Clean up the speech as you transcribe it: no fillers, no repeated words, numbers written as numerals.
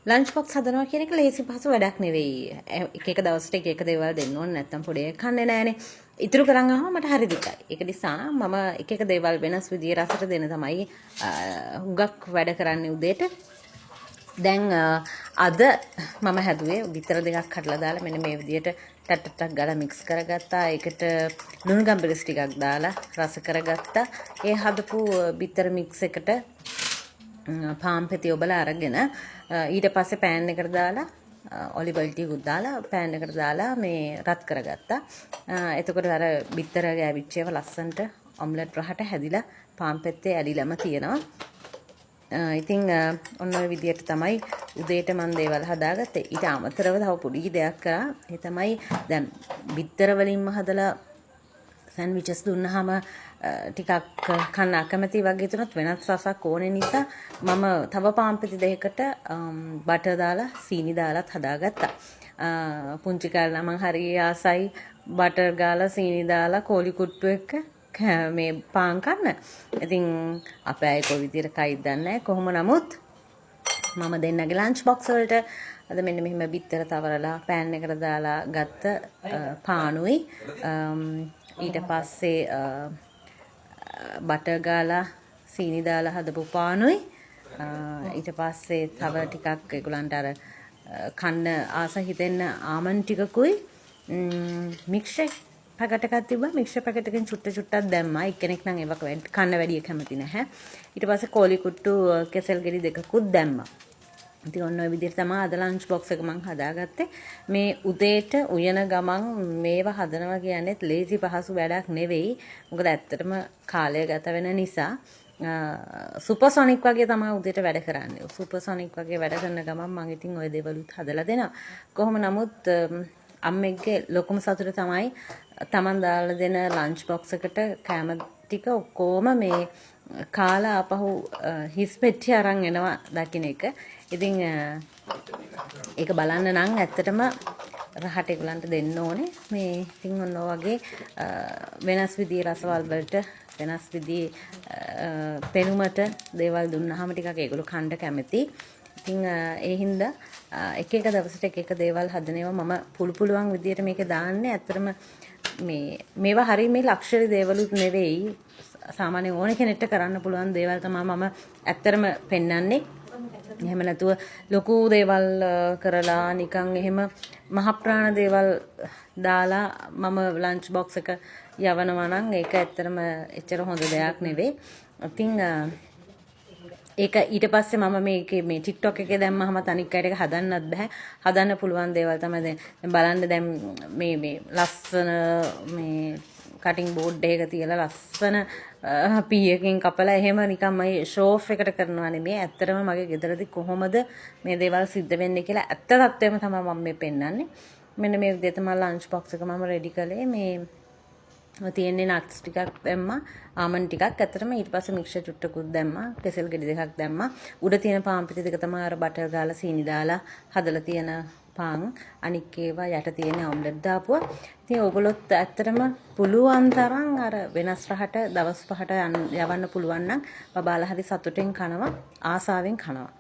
Lunch box හදනවා කියන එක ලේසි පහසු වැඩක් නෙවෙයි. එක එක දවසට එක එක දේවල් දෙන්න ඕනේ නැත්තම් පොඩි එකක් කන්නේ නැහනේ. ඉතුරු කරන් ආවම මට හරි දුකයි. ඒක නිසා මම එක එක දේවල් වෙනස් විදිහේ රසට දෙන තමයි හුඟක් වැඩ කරන්නේ උදේට. දැන් අද මම හැදුවේ බිත්තර දෙකක් කඩලා දාලා මෙන්න මේ විදිහට ටට්ටක් ගාලා මික්ස් කරගත්තා. ඒකට ලුණු ගම්බිරිස් ටිකක් දාලා රස කරගත්තා. ඒ හදපු බිත්තර මික්ස් එකට පාන් පෙති ඔබලා අරගෙන ඊට පස්සේ පෑන් එකට දාලා ඔලිව් ඔයිල් ටිකක් දාලා පෑන් එකට දාලා මේ රත් කරගත්තා. එතකොට අර බිත්තර ගෑවිච්ච ඒවා ලස්සන්ට ඔම්ලට් රහට හැදිලා පාන් පෙත්තේ ඇලිලම තියෙනවා. ඉතින් ඔන්න ඔය විදියට තමයි උදේට මම දේවල් හදාගත්තේ. ඊට අමතරව තව පොඩි දෙයක් කරා. ඒ තමයි දැන් බිත්තර වලින්ම හදලා සෑන්ඩ්විචස් දුන්නාම ටිකක් කන්න අකමැති වගේ තුනත් වෙනත් රසක් ඕනේ නිසා මම තව පාන් පෙති දෙකකට බටර් දාලා සීනි දාලාත් හදාගත්තා. පුංචි කාලේ මම හරි ආසයි බටර් ගාලා සීනි දාලා කෝලි කුට්ටු එක්ක මේ පාන් කන්න. ඉතින් අපේ අය කොයි විදියට කයිද දන්නේ නැහැ. කොහොම නමුත් මම දෙන්නගේ ලන්ච් බොක්ස් වලට අද මෙන්න මෙහෙම බිත්තර තවරලා පෑන් එකට දාලා ගත්ත පානුයි ඊට පස්සේ බටර් ගාලා සීනි දාලා හදපු පානුයි ඊට පස්සේ තව ටිකක් ඒගොල්ලන්ට අර කන්න ආස හිතෙන්න ආමන් ටිකකුයි මික්ෂර් පැකට් එකක් තිබ්බා. මික්ෂර් පැකට් එකෙන් චුට්ටක් දැම්මා. එක්කෙනෙක් නම් ඒවක කන්න වැඩි කැමති නැහැ. ඊට පස්සේ කෝලි කුට්ටු කෙසෙල් ගෙඩි දෙකකුත් දැම්මා. ඉතින් ඔන්න ඔය විදිහට තමයි අද ලන්ච් බොක්ස් එක මම හදාගත්තේ. මේ උදේට උයන ගමන් මේවා හදනවා කියන්නේ ලේසි පහසු වැඩක් නෙවෙයි. මොකද ඇත්තටම කාලය ගත වෙන නිසා සුපර්සොනික් වගේ තමයි උදේට වැඩ කරන්නේ. සුපර්සොනික් වගේ වැඩ කරන ගමන් මම ඉතින් ওই දේවලුත් හදලා දෙනවා. කොහොම නමුත් අම්මෙක්ගේ ලොකුම සතුට තමයි තමන් දාලා දෙන ලන්ච් බොක්ස් එකට කැම ටික ඔක්කොම මේ කාලා ආපහු හිස් පෙට්ටිය අරන් එනවා දකින්න එක. ඉතින් ඒක බලන්න නම් ඇත්තටම රහට ඒගොල්ලන්ට දෙන්න ඕනේ. මේ ඉතින් ඔන්න වගේ වෙනස් විදිහේ රසවල් වලට වෙනස් විදිහේ පෙනුමට දේවල් දුන්නාම ටිකක් ඒගොල්ලෝ කන්න කැමති. ඉතින් ඒ හින්දා එක එක දවසට එක එක දේවල් හදනවා මම පුළුවන් විදියට මේක දාන්නේ. ඇත්තටම මේවා හරිය මේ ලක්ෂරි දේවලුත් නෙවෙයි. සාමාන්‍ය ඕන කෙනෙක්ට කරන්න පුළුවන් දේවල් තමයි මම ඇත්තටම පෙන්වන්නේ. එහෙම නැතුව ලොකු දේවල් කරලා නිකන් එහෙම මහ ප්‍රාණ දේවල් දාලා මම ලන්ච් බොක්ස් එක යවනවා නම් ඒක ඇත්තටම එච්චර හොඳ දෙයක් නෙවෙයි. ඉතින් ඒක ඊට පස්සේ මම මේකේ මේ TikTok එකේ දැම්මම අනික් අයට ඒක හදන්නත් බෑ. හදන්න පුළුවන් දේවල් තමයි දැන් බලන්න දැන් මේ ලස්සන මේ කටින් බෝඩ් එකක තියලා ලස්සන පීයකින් කපලා එහෙම නිකන් මම ෂෝ ඔෆ් එකට කරනවා නෙමෙයි. ඇත්තටම මගේ ගෙදරදී කොහොමද මේ දේවල් සිද්ධ වෙන්නේ කියලා ඇත්ත තත්ත්වයම තමයි මම මේ පෙන්වන්නේ. මෙන්න මේ විදිහට තමයි ලන්ච් බොක්ස් එක මම රෙඩි කළේ. මේ තියෙන්නේ නට්ස් ටිකක් දැම්මා, ආමන්ඩ් ටිකක්. ඇත්තටම ඊට පස්සේ මික්සර් චුට්ටකුත් දැම්මා, කෙසෙල් ගෙඩි දෙකක් දැම්මා. උඩ තියෙන පාන් පිටි දෙක තමයි අර බටර් ගාලා සීනි දාලා හදලා තියෙන පාන්. අනික් ඒවා යට තියෙන ඔම්ලට් දාපුවා. ඉතින් ඕගොල්ලොත් ඇත්තටම පුළුවන් තරම් අර වෙනස් රහට දවස් 5ට යවන්න පුළුවන් නම් බබාලා හරි සතුටෙන් කනවා, ආසාවෙන් කනවා.